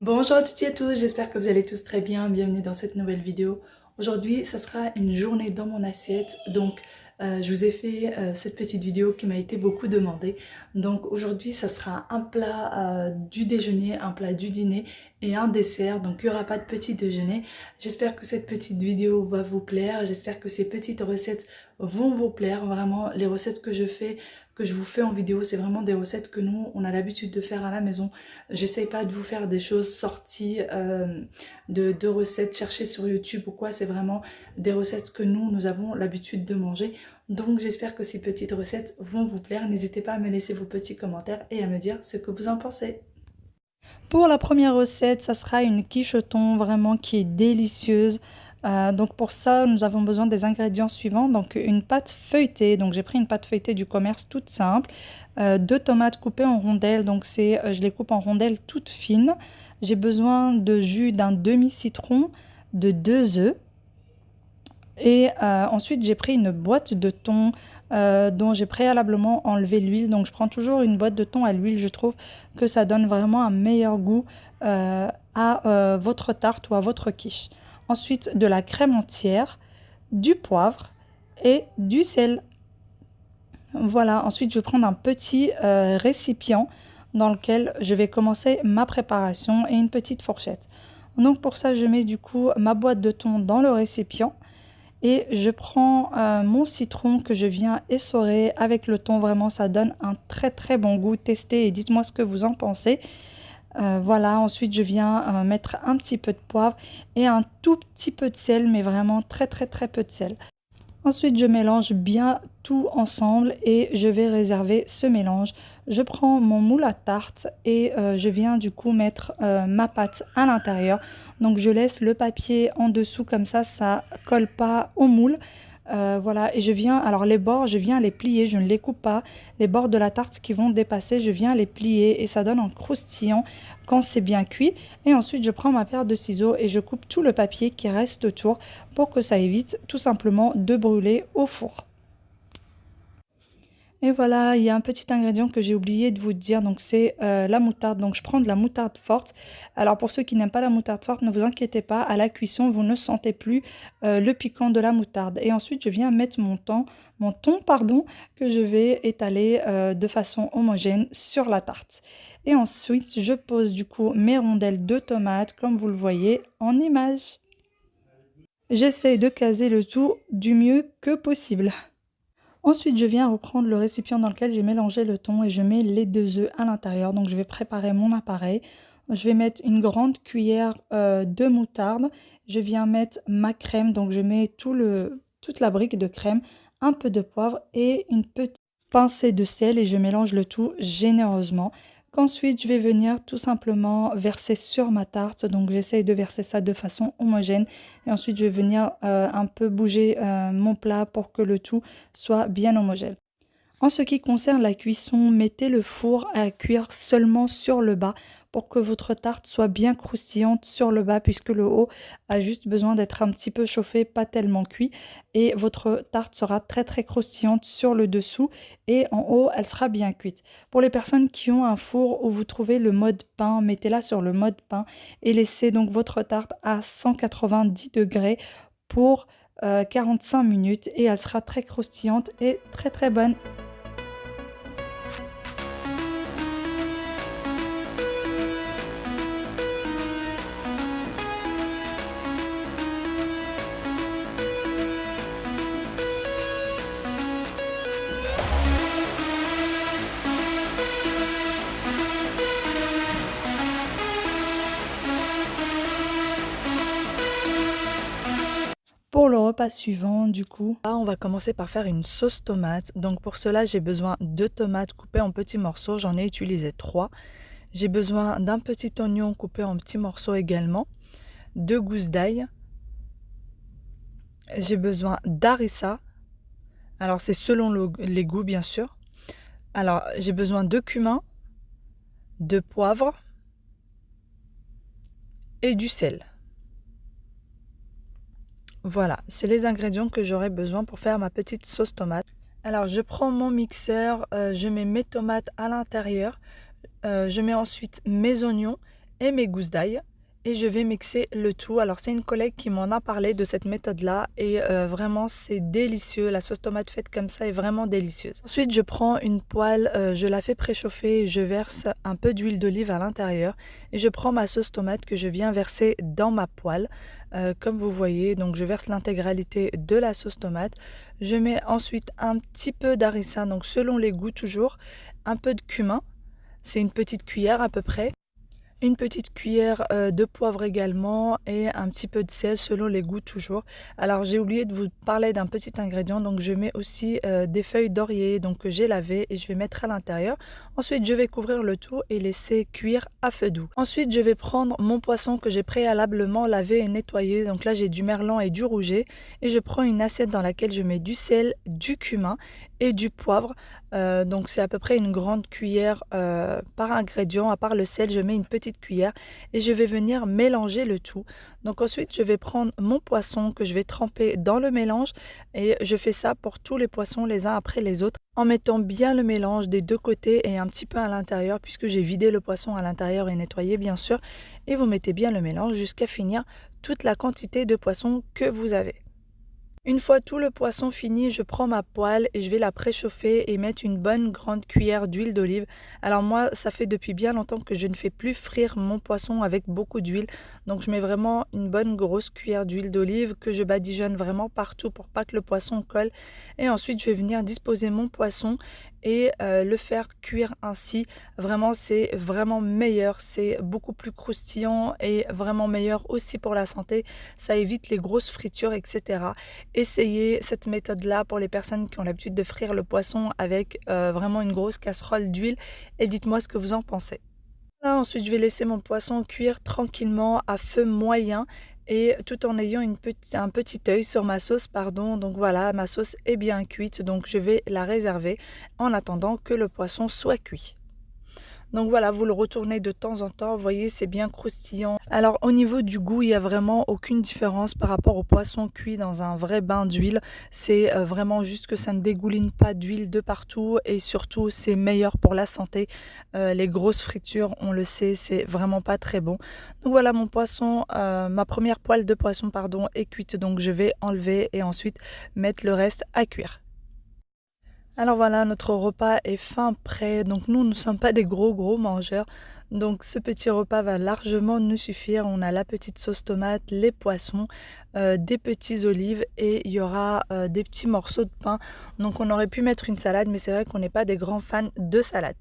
Bonjour à toutes et à tous, j'espère que vous allez tous très bien, bienvenue dans cette nouvelle vidéo. Aujourd'hui, ça sera une journée dans mon assiette, donc je vous ai fait cette petite vidéo qui m'a été beaucoup demandée. Donc aujourd'hui, ça sera un plat du déjeuner, un plat du dîner et un dessert, donc il n'y aura pas de petit déjeuner. J'espère que cette petite vidéo va vous plaire, j'espère que ces petites recettes vont vous plaire. Vraiment, les recettes que je fais, que je vous fais en vidéo, c'est vraiment des recettes que nous, on a l'habitude de faire à la maison. J'essaye pas de vous faire des choses sorties de recettes cherchées sur YouTube ou quoi. C'est vraiment des recettes que nous avons l'habitude de manger. Donc j'espère que ces petites recettes vont vous plaire. N'hésitez pas à me laisser vos petits commentaires et à me dire ce que vous en pensez. Pour la première recette, ça sera une quiche au thon vraiment qui est délicieuse. Donc pour ça, nous avons besoin des ingrédients suivants. Donc une pâte feuilletée. Donc j'ai pris une pâte feuilletée du commerce toute simple. Deux tomates coupées en rondelles. Donc je les coupe en rondelles toutes fines. J'ai besoin de jus d'un demi-citron, de 2 œufs. Et ensuite, j'ai pris une boîte de thon dont j'ai préalablement enlevé l'huile. Donc, je prends toujours une boîte de thon à l'huile. Je trouve que ça donne vraiment un meilleur goût à votre tarte ou à votre quiche. Ensuite, de la crème entière, du poivre et du sel. Voilà, ensuite, je vais prendre un petit récipient dans lequel je vais commencer ma préparation et une petite fourchette. Donc, pour ça, je mets du coup ma boîte de thon dans le récipient. Et je prends mon citron que je viens essorer avec le thon. Vraiment, ça donne un très très bon goût. Testez et dites-moi ce que vous en pensez. Voilà, ensuite je viens mettre un petit peu de poivre et un tout petit peu de sel, mais vraiment très très très peu de sel. Ensuite, je mélange bien tout ensemble et je vais réserver ce mélange. Je prends mon moule à tarte et je viens du coup mettre ma pâte à l'intérieur. Donc je laisse le papier en dessous comme ça colle pas au moule. Voilà, et je viens, alors les bords, je viens les plier, je ne les coupe pas. Les bords de la tarte qui vont dépasser, je viens les plier et ça donne un croustillant quand c'est bien cuit. Et ensuite, je prends ma paire de ciseaux et je coupe tout le papier qui reste autour pour que ça évite tout simplement de brûler au four. Et voilà, il y a un petit ingrédient que j'ai oublié de vous dire, donc c'est la moutarde. Donc je prends de la moutarde forte. Alors pour ceux qui n'aiment pas la moutarde forte, ne vous inquiétez pas, à la cuisson, vous ne sentez plus le piquant de la moutarde. Et ensuite, je viens mettre mon thon, pardon, que je vais étaler de façon homogène sur la tarte. Et ensuite, je pose du coup mes rondelles de tomates, comme vous le voyez en image. J'essaye de caser le tout du mieux que possible. Ensuite, je viens reprendre le récipient dans lequel j'ai mélangé le thon et je mets les 2 œufs à l'intérieur. Donc, je vais préparer mon appareil. Je vais mettre une grande cuillère de moutarde. Je viens mettre ma crème. Donc, je mets toute la brique de crème, un peu de poivre et une petite pincée de sel et je mélange le tout généreusement. Qu'ensuite, je vais venir tout simplement verser sur ma tarte. Donc, j'essaye de verser ça de façon homogène. Et ensuite, je vais venir un peu bouger mon plat pour que le tout soit bien homogène. En ce qui concerne la cuisson, mettez le four à cuire seulement sur le bas pour que votre tarte soit bien croustillante sur le bas puisque le haut a juste besoin d'être un petit peu chauffé, pas tellement cuit. Et votre tarte sera très très croustillante sur le dessous et en haut elle sera bien cuite. Pour les personnes qui ont un four où vous trouvez le mode pain, mettez-la sur le mode pain et laissez donc votre tarte à 190 degrés pour 45 minutes et elle sera très croustillante et très très bonne. Pour le repas suivant, du coup, là, on va commencer par faire une sauce tomate. Donc pour cela, j'ai besoin de tomates coupées en petits morceaux. J'en ai utilisé 3. J'ai besoin d'un petit oignon coupé en petits morceaux également. 2 gousses d'ail. J'ai besoin d'harissa. Alors c'est selon les goûts bien sûr. Alors j'ai besoin de cumin, de poivre et du sel. Voilà, c'est les ingrédients que j'aurai besoin pour faire ma petite sauce tomate. Alors je prends mon mixeur, je mets mes tomates à l'intérieur, je mets ensuite mes oignons et mes gousses d'ail. Et je vais mixer le tout. Alors c'est une collègue qui m'en a parlé de cette méthode-là et vraiment c'est délicieux. La sauce tomate faite comme ça est vraiment délicieuse. Ensuite je prends une poêle, je la fais préchauffer et je verse un peu d'huile d'olive à l'intérieur. Et je prends ma sauce tomate que je viens verser dans ma poêle. Comme vous voyez, donc je verse l'intégralité de la sauce tomate. Je mets ensuite un petit peu d'harissa, donc selon les goûts toujours. Un peu de cumin, c'est une petite cuillère à peu près. Une petite cuillère de poivre également et un petit peu de sel selon les goûts toujours. Alors j'ai oublié de vous parler d'un petit ingrédient, donc je mets aussi des feuilles d'orier donc que j'ai lavées et je vais mettre à l'intérieur. Ensuite je vais couvrir le tout et laisser cuire à feu doux. Ensuite je vais prendre mon poisson que j'ai préalablement lavé et nettoyé. Donc là j'ai du merlan et du rouget et je prends une assiette dans laquelle je mets du sel, du cumin et du poivre. Donc c'est à peu près une grande cuillère par ingrédient. À part le sel, je mets une petite cuillère et je vais venir mélanger le tout. Donc ensuite, je vais prendre mon poisson que je vais tremper dans le mélange et je fais ça pour tous les poissons les uns après les autres en mettant bien le mélange des deux côtés et un petit peu à l'intérieur puisque j'ai vidé le poisson à l'intérieur et nettoyé bien sûr. Et vous mettez bien le mélange jusqu'à finir toute la quantité de poisson que vous avez. Une fois tout le poisson fini, je prends ma poêle et je vais la préchauffer et mettre une bonne grande cuillère d'huile d'olive. Alors moi, ça fait depuis bien longtemps que je ne fais plus frire mon poisson avec beaucoup d'huile. Donc je mets vraiment une bonne grosse cuillère d'huile d'olive que je badigeonne vraiment partout pour pas que le poisson colle. Et ensuite, je vais venir disposer mon poisson et le faire cuire ainsi. Vraiment, c'est vraiment meilleur. C'est beaucoup plus croustillant et vraiment meilleur aussi pour la santé. Ça évite les grosses fritures, etc. Essayez cette méthode-là pour les personnes qui ont l'habitude de frire le poisson avec vraiment une grosse casserole d'huile et dites-moi ce que vous en pensez. Là, ensuite, je vais laisser mon poisson cuire tranquillement à feu moyen et tout en ayant un petit œil sur ma sauce, pardon. Donc voilà, ma sauce est bien cuite, donc je vais la réserver en attendant que le poisson soit cuit. Donc voilà, vous le retournez de temps en temps, vous voyez, c'est bien croustillant. Alors au niveau du goût, il n'y a vraiment aucune différence par rapport au poisson cuit dans un vrai bain d'huile. C'est vraiment juste que ça ne dégouline pas d'huile de partout et surtout c'est meilleur pour la santé. Les grosses fritures, on le sait, c'est vraiment pas très bon. Donc voilà, mon poisson, ma première poêle de poisson, pardon, est cuite. Donc je vais enlever et ensuite mettre le reste à cuire. Alors voilà, notre repas est fin prêt. Donc nous ne sommes pas des gros mangeurs. Donc ce petit repas va largement nous suffire. On a la petite sauce tomate, les poissons, des petits olives et il y aura des petits morceaux de pain. Donc on aurait pu mettre une salade, mais c'est vrai qu'on n'est pas des grands fans de salade.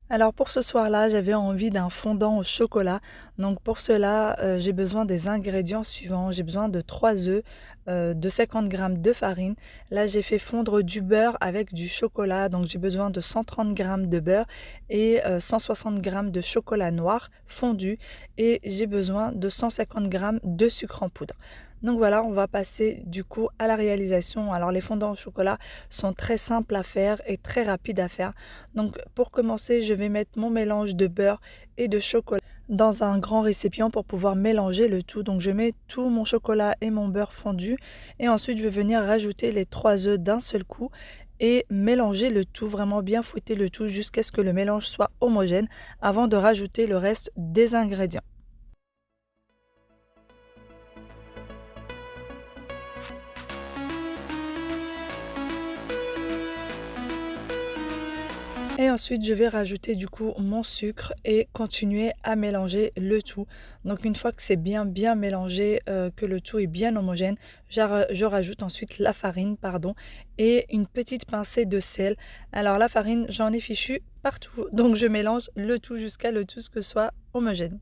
Alors pour ce soir-là, j'avais envie d'un fondant au chocolat. Donc pour cela, j'ai besoin des ingrédients suivants. J'ai besoin de 3 œufs, de 50 grammes de farine. Là, j'ai fait fondre du beurre avec du chocolat. Donc j'ai besoin de 130 grammes de beurre et 160 grammes de chocolat noir fondu. Et j'ai besoin de 150 grammes de sucre en poudre. Donc voilà, on va passer du coup à la réalisation. Alors les fondants au chocolat sont très simples à faire et très rapides à faire. Donc pour commencer, je vais mettre mon mélange de beurre et de chocolat dans un grand récipient pour pouvoir mélanger le tout. Donc je mets tout mon chocolat et mon beurre fondu et ensuite je vais venir rajouter les 3 œufs d'un seul coup et mélanger le tout, vraiment bien fouetter le tout jusqu'à ce que le mélange soit homogène avant de rajouter le reste des ingrédients. Et ensuite, je vais rajouter du coup mon sucre et continuer à mélanger le tout. Donc une fois que c'est bien mélangé, que le tout est bien homogène, je rajoute ensuite la farine, pardon, et une petite pincée de sel. Alors la farine, j'en ai fichu partout, donc je mélange le tout jusqu'à le tout ce que soit homogène.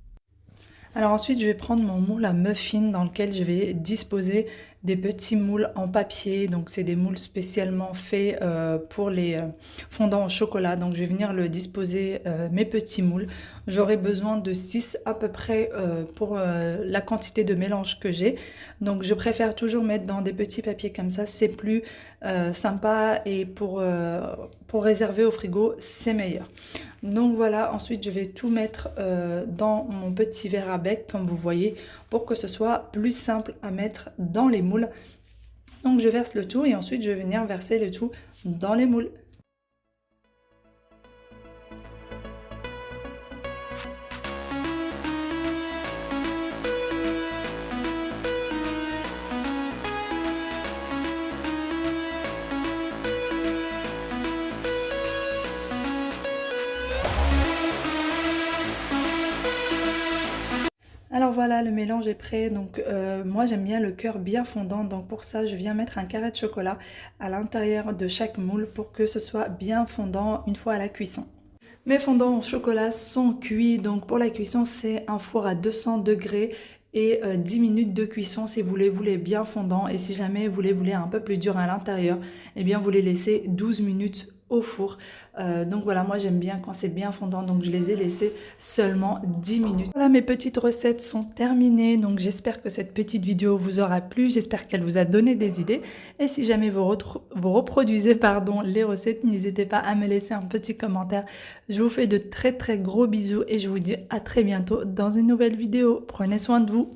Alors ensuite, je vais prendre mon moule à muffins dans lequel je vais disposer des petits moules en papier. Donc c'est des moules spécialement faits pour les fondants au chocolat. Donc je vais venir le disposer, mes petits moules. J'aurai besoin de 6 à peu près pour la quantité de mélange que j'ai. Donc je préfère toujours mettre dans des petits papiers comme ça. C'est plus sympa et pour réserver au frigo, c'est meilleur. Donc voilà, ensuite je vais tout mettre dans mon petit verre à bec comme vous voyez pour que ce soit plus simple à mettre dans les moules. Donc je verse le tout et ensuite je vais venir verser le tout dans les moules. Alors voilà, le mélange est prêt. Donc moi j'aime bien le cœur bien fondant. Donc pour ça, je viens mettre un carré de chocolat à l'intérieur de chaque moule pour que ce soit bien fondant une fois à la cuisson. Mes fondants au chocolat sont cuits, donc pour la cuisson c'est un four à 200 degrés et 10 minutes de cuisson si vous les voulez bien fondants, et si jamais vous les voulez un peu plus durs à l'intérieur, eh bien vous les laissez 12 minutes au four. Donc voilà, moi j'aime bien quand c'est bien fondant, donc je les ai laissés seulement 10 minutes. Voilà, mes petites recettes sont terminées, donc j'espère que cette petite vidéo vous aura plu, j'espère qu'elle vous a donné des idées, et si jamais vous reproduisez les recettes, n'hésitez pas à me laisser un petit commentaire. Je vous fais de très gros bisous et je vous dis à très bientôt dans une nouvelle vidéo. Prenez soin de vous.